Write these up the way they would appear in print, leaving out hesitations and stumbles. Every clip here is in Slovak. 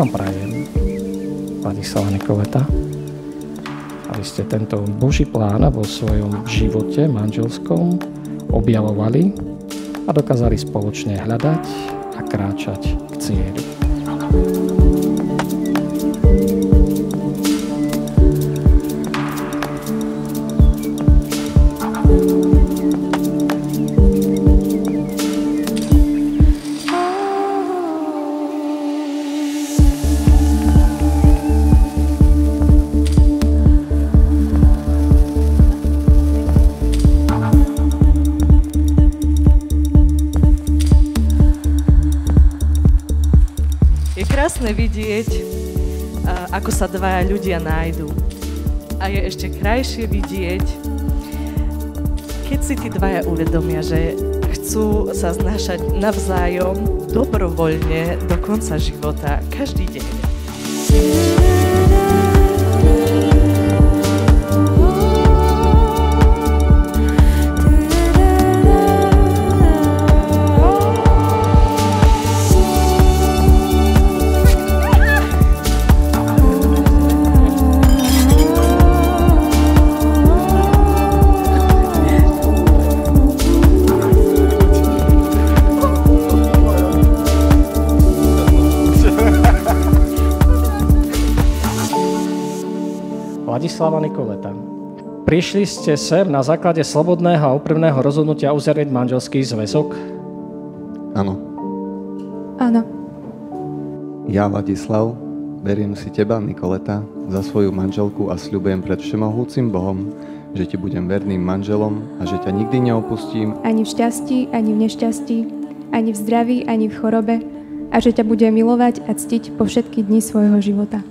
vám prajem, Ladislava Nikoleta, aby ste tento Boží plán vo svojom živote manželskom objavovali a dokázali spoločne hľadať a kráčať k cieľu. Je krásne vidieť, ako sa dvaja ľudia nájdu. A je ešte krajšie vidieť, keď si tí dvaja uvedomia, že chcú sa znášať navzájom dobrovoľne do konca života, každý deň. Ladislava Nikoleta. Prišli ste sem na základe slobodného a úprimného rozhodnutia uzavrieť manželský zväzok? Áno. Áno. Ja, Ladislav, beriem si teba, Nikoleta, za svoju manželku a sľubujem pred všemohúcim Bohom, že ti budem verným manželom a že ťa nikdy neopustím. Ani v šťastí, ani v nešťastí, ani v zdraví, ani v chorobe a že ťa budem milovať a ctiť po všetky dni svojho života.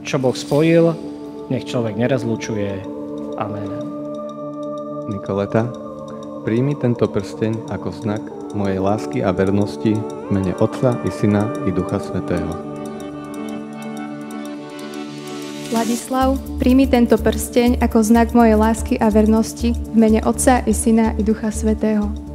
Čo Boh spojil, nech človek nerozlučuje. Amen. Nikoleta, príjmi tento prsteň ako znak mojej lásky a vernosti v mene Otca i Syna i Ducha Svätého. Ladislav, príjmi tento prsteň ako znak mojej lásky a vernosti v mene Otca i Syna i Ducha Svätého.